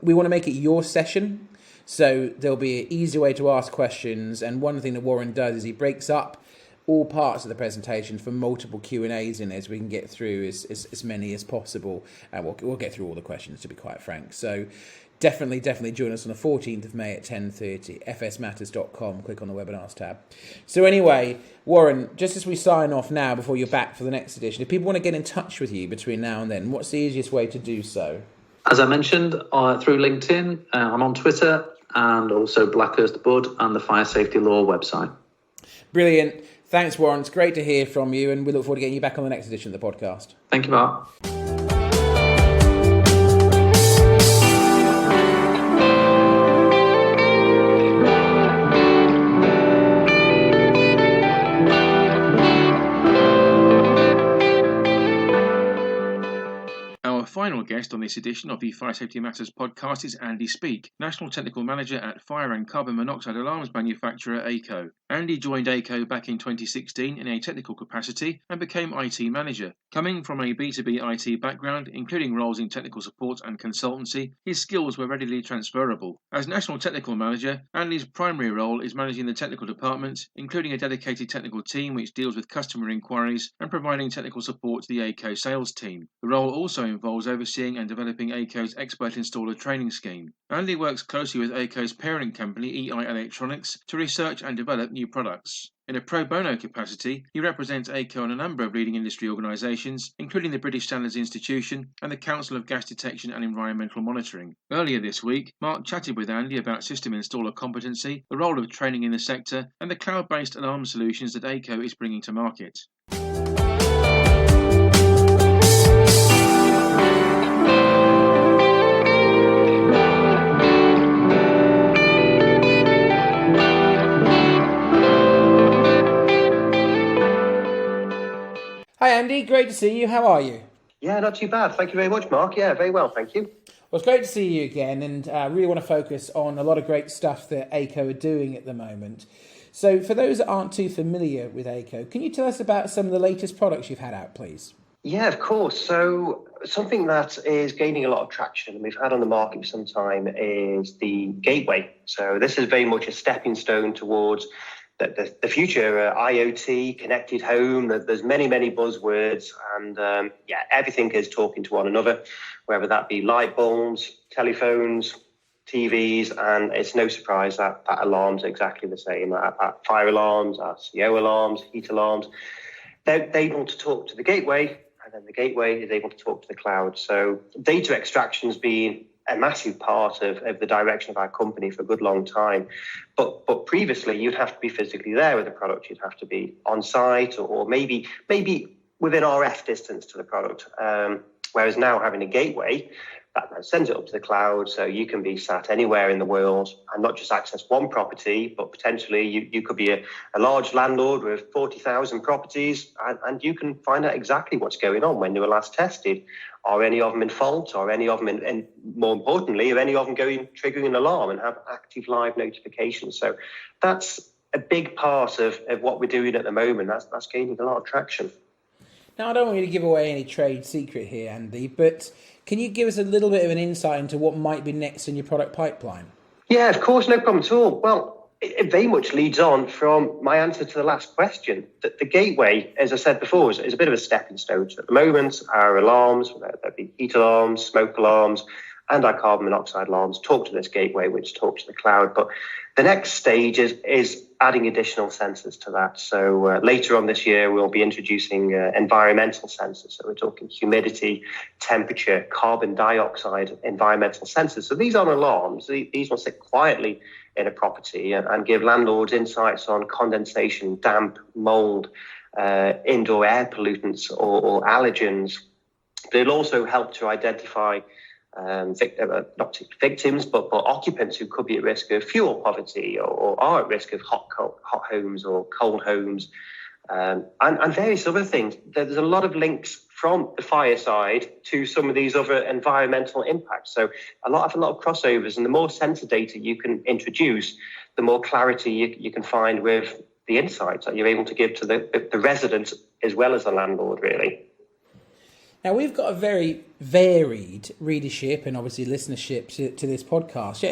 we want to make it your session, so there'll be an easy way to ask questions. And one thing that Warren does is he breaks up all parts of the presentation for multiple Q&As in it, so we can get through as many as possible, and we'll get through all the questions, to be quite frank. So definitely join us on the 14th of May at 10:30, fsmatters.com, click on the webinars tab. So anyway, Warren, just as we sign off now before you're back for the next edition, if people want to get in touch with you between now and then, what's the easiest way to do so? As I mentioned, through LinkedIn, I'm on Twitter, and also Blackhurst Budd and the Fire Safety Law website. Brilliant. Thanks, Warren. It's great to hear from you, and we look forward to getting you back on the next edition of the podcast. Thank you, Mark. Final guest on this edition of the Fire Safety Matters podcast is Andy Speake, National Technical Manager at fire and carbon monoxide alarms manufacturer Aico. Andy joined Aico back in 2016 in a technical capacity and became IT Manager. Coming from a B2B IT background, including roles in technical support and consultancy, his skills were readily transferable. As National Technical Manager, Andy's primary role is managing the technical department, including a dedicated technical team which deals with customer inquiries and providing technical support to the Aico sales team. The role also involves overseeing and developing Aico's expert installer training scheme. Andy works closely with Aico's parent company EI Electronics to research and develop new products. In a pro bono capacity, he represents Aico on a number of leading industry organisations, including the British Standards Institution and the Council of Gas Detection and Environmental Monitoring. Earlier this week, Mark chatted with Andy about system installer competency, the role of training in the sector, and the cloud-based alarm solutions that Aico is bringing to market. Hi Andy, great to see you. How are you? Yeah, not too bad. Thank you very much, Mark. Yeah, very well, thank you. Well, it's great to see you again, and I really want to focus on a lot of great stuff that Aico are doing at the moment. So for those that aren't too familiar with Aico, can you tell us about some of the latest products you've had out, please? Yeah, of course. So something that is gaining a lot of traction and we've had on the market for some time is the gateway. So this is very much a stepping stone towards the future, IoT, connected home. There's many buzzwords, and everything is talking to one another, whether that be light bulbs, telephones, TVs, and it's no surprise that alarms are exactly the same. Fire alarms, CO alarms, heat alarms. They're able to talk to the gateway, and then the gateway is able to talk to the cloud. So data extraction has been a massive part of the direction of our company for a good long time. But previously, you'd have to be physically there with the product. You'd have to be on site or maybe within RF distance to the product. Whereas now having a gateway, that sends it up to the cloud, so you can be sat anywhere in the world and not just access one property, but potentially you could be a large landlord with 40,000 properties, and you can find out exactly what's going on, when they were last tested. Are any of them in fault? Are any of them, and more importantly, are any of them triggering an alarm and have active live notifications? So that's a big part of what we're doing at the moment. That's gaining a lot of traction. Now, I don't want you to give away any trade secret here, Andy, but can you give us a little bit of an insight into what might be next in your product pipeline? Yeah, of course, no problem at all. Well, it very much leads on from my answer to the last question. That the gateway, as I said before, is a bit of a stepping stone. So at the moment, our alarms, whether that be heat alarms, smoke alarms, and our carbon monoxide alarms, talk to this gateway, which talks to the cloud. But the next stage is adding additional sensors to that. So later on this year, we'll be introducing environmental sensors. So we're talking humidity, temperature, carbon dioxide, environmental sensors. So these aren't alarms. These will sit quietly in a property and give landlords insights on condensation, damp, mold, indoor air pollutants or allergens. But it'll also help to identify not victims, but occupants who could be at risk of fuel poverty or are at risk of hot homes or cold homes, and various other things. There's a lot of links from the fire side to some of these other environmental impacts. So a lot of crossovers, and the more sensor data you can introduce, the more clarity you can find with the insights that you're able to give to the residents as well as the landlord, really. Now, we've got a very varied readership and obviously listenership to this podcast.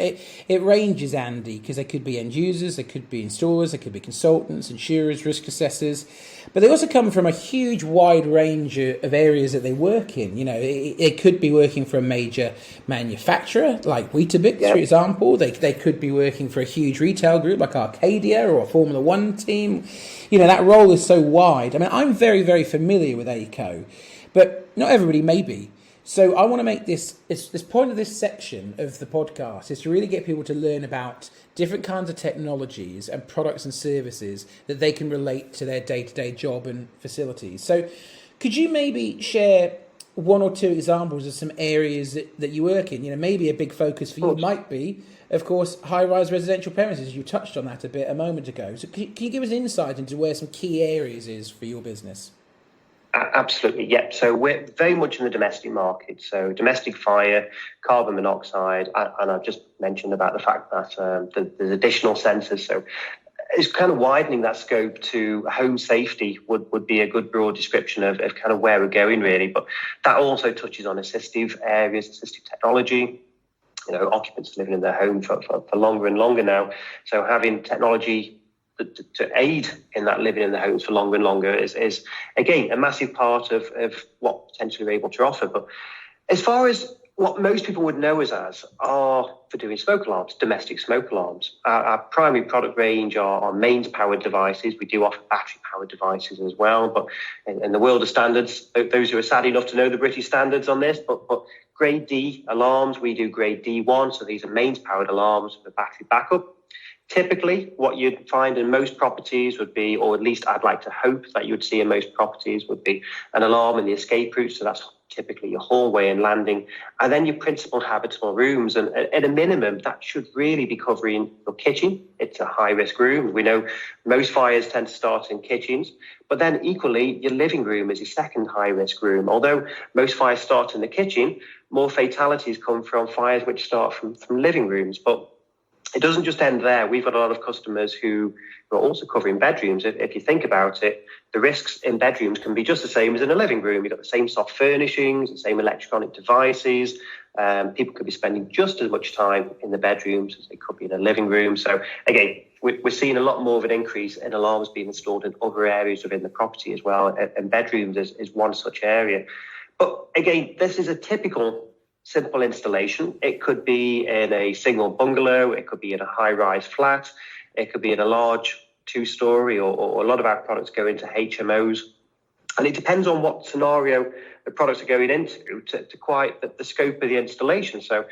It ranges, Andy, because there could be end users, there could be installers, there could be consultants, insurers, risk assessors, but they also come from a huge wide range of areas that they work in. You know, it could be working for a major manufacturer like Weetabix, for example. They could be working for a huge retail group like Arcadia or a Formula One team. You know, that role is so wide. I mean, I'm very, very familiar with Aico, but not everybody may be. So I want to make this point of this section of the podcast is to really get people to learn about different kinds of technologies and products and services that they can relate to their day-to-day job and facilities. So could you maybe share one or two examples of some areas that you work in? You know, maybe a big focus for you might be, of course, high-rise residential premises. You touched on that a moment ago. So can you give us insight into where some key areas is for your business? Absolutely, yeah. So we're very much in the domestic market. So domestic fire, carbon monoxide, and I've just mentioned about the fact that there's additional sensors. So it's kind of widening that scope to home safety would be a good broad description of kind of where we're going, really. But that also touches on assistive areas, assistive technology. You know, occupants living in their home for longer and longer now. So having technology to aid in that living in the homes for longer and longer is again a massive part of what potentially we're able to offer. But as far as what most people would know us as are for doing smoke alarms, domestic smoke alarms. Our primary product range are mains powered devices. We do offer battery powered devices as well, but in the world of standards, those who are sad enough to know the British standards on this, but grade D alarms, we do grade D1, so these are mains powered alarms with battery backup. Typically, what you'd find in most properties would be, or at least I'd like to hope that you would see in most properties, would be an alarm in the escape route. So that's typically your hallway and landing, and then your principal habitable rooms. And at a minimum, that should really be covering your kitchen. It's a high-risk room. We know most fires tend to start in kitchens, but then equally, your living room is your second high-risk room. Although most fires start in the kitchen, more fatalities come from fires which start from living rooms. But it doesn't just end there. We've got a lot of customers who are also covering bedrooms. If you think about it, the risks in bedrooms can be just the same as in a living room. You've got the same soft furnishings, the same electronic devices. People could be spending just as much time in the bedrooms as they could be in a living room. So again, we're seeing a lot more of an increase in alarms being installed in other areas within the property as well. And bedrooms is one such area. But again, this is a typical simple installation. It could be in a single bungalow, it could be in a high-rise flat, it could be in a large two-storey, or a lot of our products go into HMOs. And it depends on what scenario the products are going into to quite the scope of the installation. So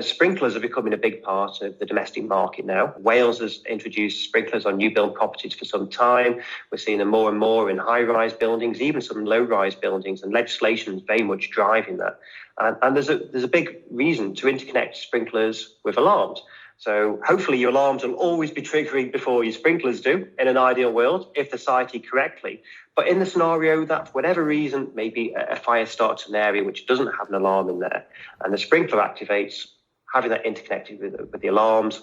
sprinklers are becoming a big part of the domestic market now. Wales has introduced sprinklers on new build properties for some time. We're seeing them more and more in high-rise buildings, even some low-rise buildings, and legislation is very much driving that. And there's a big reason to interconnect sprinklers with alarms. So hopefully your alarms will always be triggering before your sprinklers do, in an ideal world, if they're sited correctly. But in the scenario that, for whatever reason, maybe a fire starts in an area which doesn't have an alarm in there, and the sprinkler activates, having that interconnected with the alarms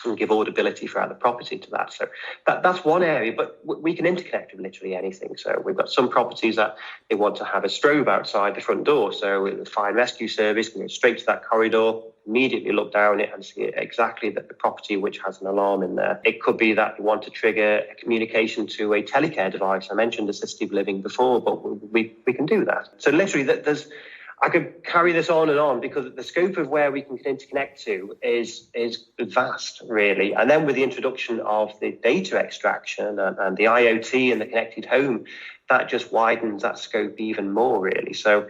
and give audibility throughout the property to that. So that's one area, but we can interconnect with literally anything. So we've got some properties that they want to have a strobe outside the front door. So the fire and rescue service can go straight to that corridor, immediately look down it and see exactly the property which has an alarm in there. It could be that you want to trigger a communication to a telecare device. I mentioned assistive living before, but we can do that. So literally I could carry this on and on, because the scope of where we can interconnect to is vast, really. And then with the introduction of the data extraction and the IoT and the connected home, that just widens that scope even more, really. So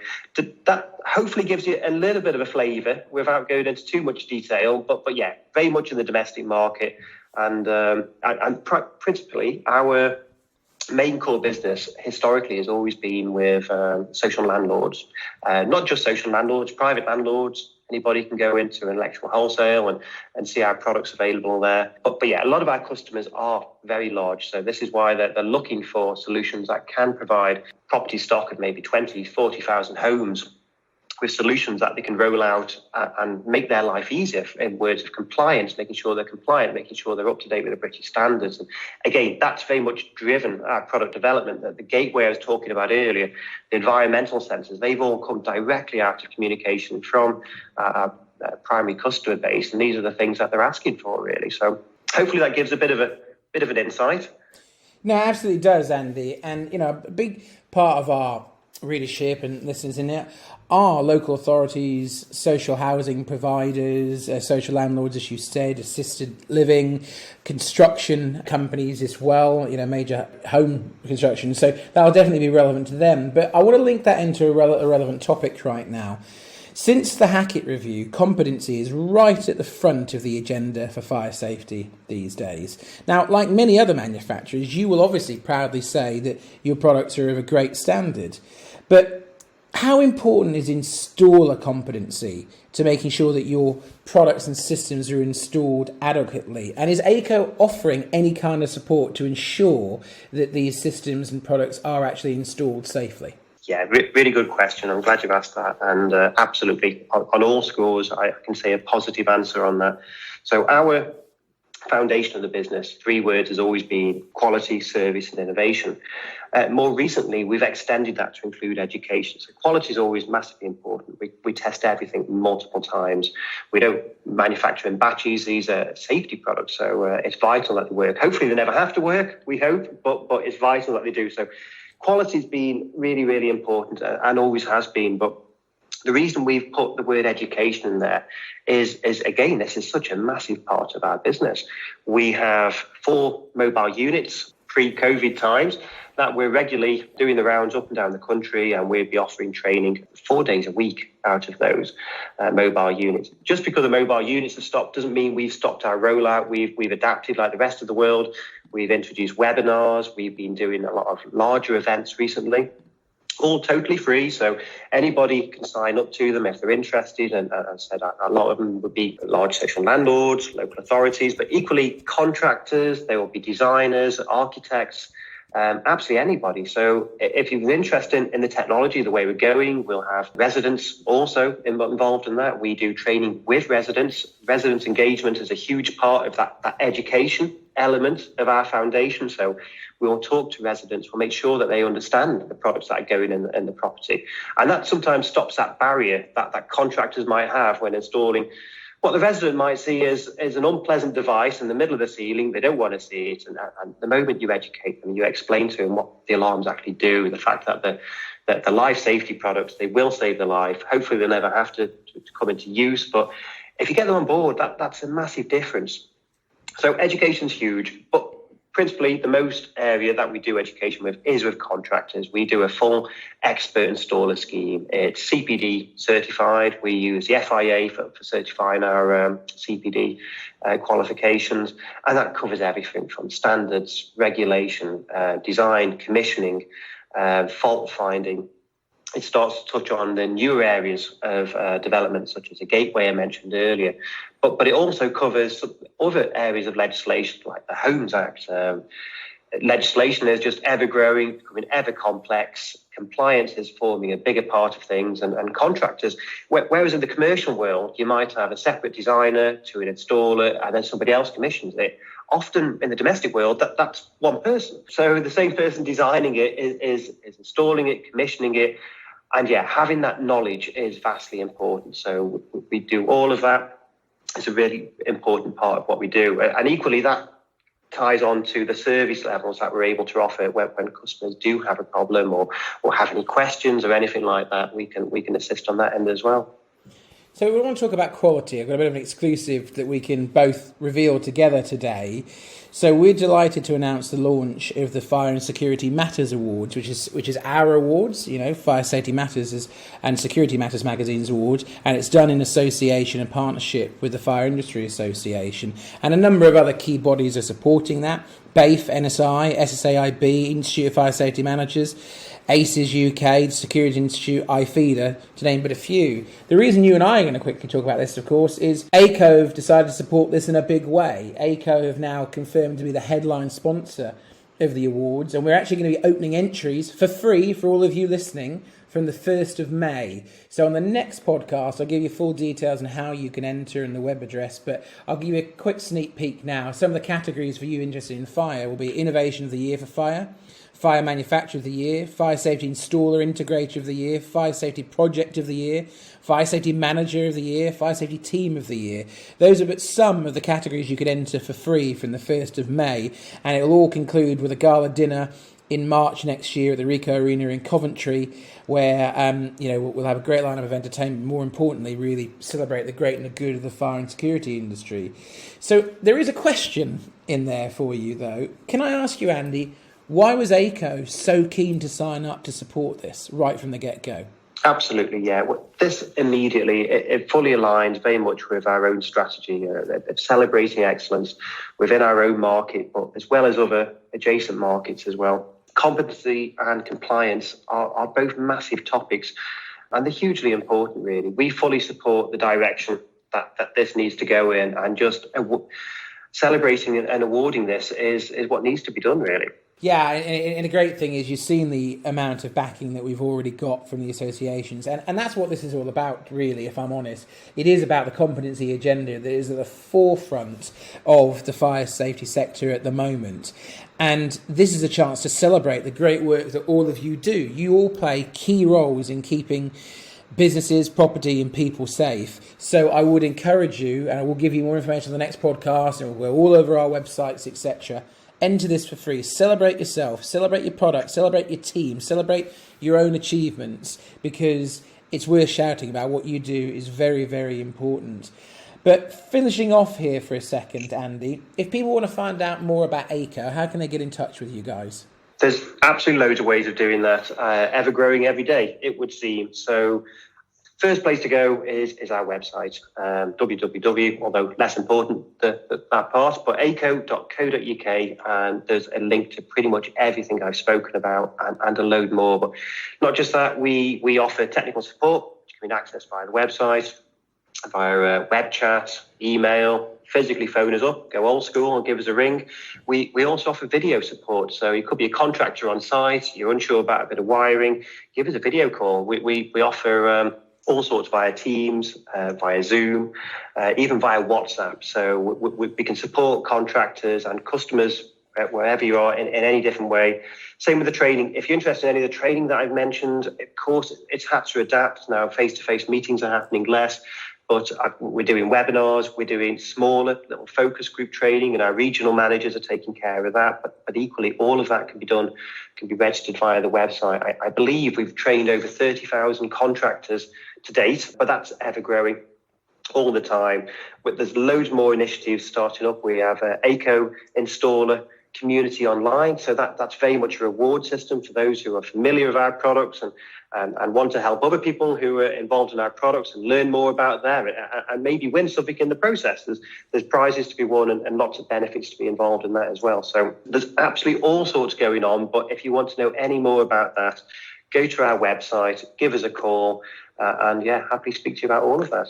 that hopefully gives you a little bit of a flavour without going into too much detail. But yeah, very much in the domestic market. And principally, our main core business historically has always been with social landlords, not just social landlords, private landlords. Anybody can go into an electrical wholesale and see our products available there. But yeah, a lot of our customers are very large. So this is why they're looking for solutions that can provide property stock of maybe 20, 40,000 homes, with solutions that they can roll out and make their life easier in words of compliance, making sure they're compliant, making sure they're up to date with the British standards. And again, that's very much driven our product development. The gateway I was talking about earlier, the environmental sensors, they've all come directly out of communication from our primary customer base, and these are the things that they're asking for, really. So hopefully that gives a bit of an insight. No, it absolutely does, Andy. And a big part of our readership and listeners in it are local authorities, social housing providers, social landlords, as you said, assisted living, construction companies as well, major home construction. So that'll definitely be relevant to them. But I want to link that into a relevant topic right now. Since the Hackett review, competency is right at the front of the agenda for fire safety these days. Now, like many other manufacturers, you will obviously proudly say that your products are of a great standard. But how important is installer competency to making sure that your products and systems are installed adequately? And is Aico offering any kind of support to ensure that these systems and products are actually installed safely? Yeah, really good question. I'm glad you've asked that. And absolutely, on all scores, I can say a positive answer on that. So our foundation of the business, 3 words, has always been quality, service and innovation. More recently, we've extended that to include education. So quality is always massively important. We test everything multiple times. We don't manufacture in batches. These are safety products, so it's vital that they work. Hopefully they never have to work, we hope, but it's vital that they do. So quality has been really, really important and always has been. But the reason we've put the word education in there is again, this is such a massive part of our business. We have 4 mobile units pre-COVID times that we're regularly doing the rounds up and down the country, and we'll be offering training 4 days a week out of those mobile units. Just because the mobile units have stopped doesn't mean we've stopped our rollout. We've adapted like the rest of the world. We've introduced webinars. We've been doing a lot of larger events recently. all totally free, so anybody can sign up to them if they're interested. And as I said, a lot of them would be large section landlords, local authorities, but equally contractors. They will be designers, architects, absolutely anybody. So if you're interested in the technology, the way we're going, we'll have residents also involved in that. We do training with residents. Residents engagement is a huge part of that education element of our foundation. So we'll talk to residents, we'll make sure that they understand the products that are going in the property. And that sometimes stops that barrier that contractors might have when installing what the resident might see as an unpleasant device in the middle of the ceiling. They don't want to see it. And the moment you educate them, you explain to them what the alarms actually do, the fact that the life safety products, they will save their life. Hopefully they'll never have to come into use. But if you get them on board, that's a massive difference. So education's huge, but principally the most area that we do education with is with contractors. We do a full expert installer scheme. It's CPD certified. We use the FIA for certifying our CPD qualifications, and that covers everything from standards, regulation, design, commissioning, fault finding. It starts to touch on the newer areas of development, such as a gateway I mentioned earlier. But it also covers other areas of legislation, like the Homes Act. Legislation is just ever growing, becoming ever complex. Compliance is forming a bigger part of things, and contractors. Whereas in the commercial world, you might have a separate designer to an installer, and then somebody else commissions it. Often in the domestic world, that's one person. So the same person designing it is installing it, commissioning it. And yeah, having that knowledge is vastly important. So we do all of that. It's a really important part of what we do. And equally, that ties on to the service levels that we're able to offer when customers do have a problem or have any questions or anything like that. We can assist on that end as well. So we want to talk about quality. I've got a bit of an exclusive that we can both reveal together today. So we're delighted to announce the launch of the Fire and Security Matters Awards, which is our awards, Fire Safety Matters and Security Matters Magazine's awards, and it's done in association and partnership with the Fire Industry Association, and a number of other key bodies are supporting that. BAFE, NSI, SSAIB, Institute of Fire Safety Managers, ACES UK, Security Institute, IFEDA, to name but a few. The reason you and I are going to quickly talk about this, of course, is Aico have decided to support this in a big way. Aico have now confirmed to be the headline sponsor of the awards, and we're actually going to be opening entries for free for all of you listening from the 1st of May. So on the next podcast, I'll give you full details on how you can enter and the web address, but I'll give you a quick sneak peek now. Some of the categories for you interested in fire will be Innovation of the Year for Fire, Fire Manufacturer of the Year, Fire Safety Installer Integrator of the Year, Fire Safety Project of the Year, Fire Safety Manager of the Year, Fire Safety Team of the Year. Those are but some of the categories you could enter for free from the 1st of May, and it will all conclude with a gala dinner in March next year at the Ricoh Arena in Coventry, where we'll have a great lineup of entertainment. More importantly, really celebrate the great and the good of the fire and security industry. So there is a question in there for you, though. Can I ask you, Andy, why was Aico so keen to sign up to support this right from the get-go? Absolutely, yeah. Well, this immediately, it fully aligns very much with our own strategy of celebrating excellence within our own market, but as well as other adjacent markets as well. Competency and compliance are both massive topics, and they're hugely important, really. We fully support the direction that this needs to go in, and just celebrating and awarding this is what needs to be done, really. Yeah, and the great thing is you've seen the amount of backing that we've already got from the associations, and that's what this is all about, really, if I'm honest. It is about the competency agenda that is at the forefront of the fire safety sector at the moment. And this is a chance to celebrate the great work that all of you do. You all play key roles in keeping businesses, property and people safe. So I would encourage you, and I will give you more information on the next podcast, and we'll go all over our websites, etc. Enter this for free. Celebrate yourself, celebrate your product, celebrate your team, celebrate your own achievements, because it's worth shouting about. What you do is very, very important. But finishing off here for a second, Andy, if people want to find out more about Aico, how can they get in touch with you guys? There's absolutely loads of ways of doing that, ever growing every day, it would seem. So First place to go is our website, www, although less important that part, but aico.co.uk, and there's a link to pretty much everything I've spoken about and a load more. But not just that, we offer technical support, which can be accessed via the website, via web chat, email, physically phone us up, go old school and give us a ring. We also offer video support. So you could be a contractor on site, you're unsure about a bit of wiring, give us a video call. We offer all sorts via Teams, via Zoom, even via WhatsApp. So we can support contractors and customers wherever you are in any different way. Same with the training. If you're interested in any of the training that I've mentioned, of course, it's had to adapt. Now, face-to-face meetings are happening less, but we're doing webinars, we're doing smaller little focus group training, and our regional managers are taking care of that. But equally, all of that can be registered via the website. I believe we've trained over 30,000 contractors to date, but that's ever growing all the time. But there's loads more initiatives starting up. We have Aico installer community online, so that's very much a reward system for those who are familiar with our products and want to help other people who are involved in our products and learn more about them and maybe win something in the process. There's prizes to be won and lots of benefits to be involved in that as well. So there's absolutely all sorts going on, but if you want to know any more about that, go to our website, give us a call, and happily speak to you about all of that.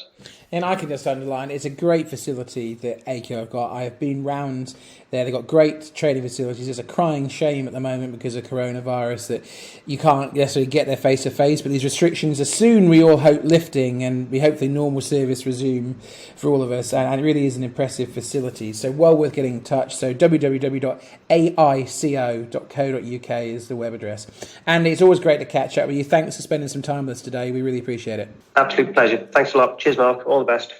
And I can just underline, it's a great facility that Aico have got. I have been round there. They've got great training facilities. It's a crying shame at the moment because of coronavirus that you can't necessarily get there face-to-face, but these restrictions are soon, we all hope, lifting, and we hopefully normal service resume for all of us. And it really is an impressive facility. So well worth getting in touch. So www.aico.co.uk is the web address. And it's always great to catch up with you. Thanks for spending some time with us today. We really appreciate it. Absolute pleasure. Thanks a lot. Cheers, Mark. All the best.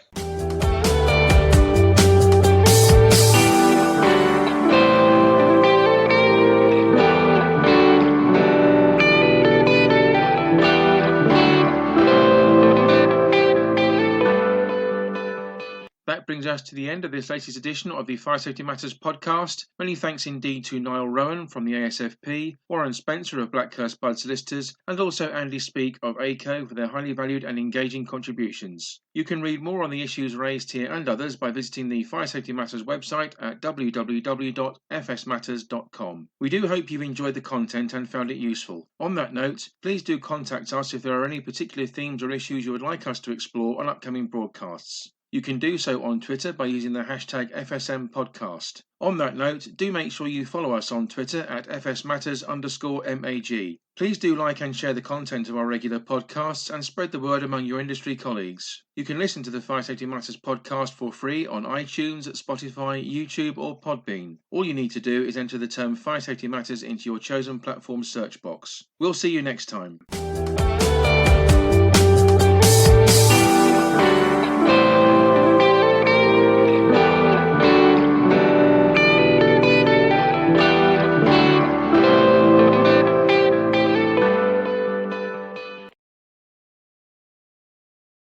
That brings us to the end of this latest edition of the Fire Safety Matters podcast. Many thanks indeed to Niall Rowan from the ASFP, Warren Spencer of Blackhurst Budd Solicitors, and also Andy Speake of Aico for their highly valued and engaging contributions. You can read more on the issues raised here and others by visiting the Fire Safety Matters website at www.fsmatters.com. We do hope you've enjoyed the content and found it useful. On that note, please do contact us if there are any particular themes or issues you would like us to explore on upcoming broadcasts. You can do so on Twitter by using the hashtag FSM Podcast. On that note, do make sure you follow us on Twitter at FSMatters_MAG. Please do like and share the content of our regular podcasts and spread the word among your industry colleagues. You can listen to the Fire Safety Matters podcast for free on iTunes, Spotify, YouTube or Podbean. All you need to do is enter the term Fire Safety Matters into your chosen platform search box. We'll see you next time.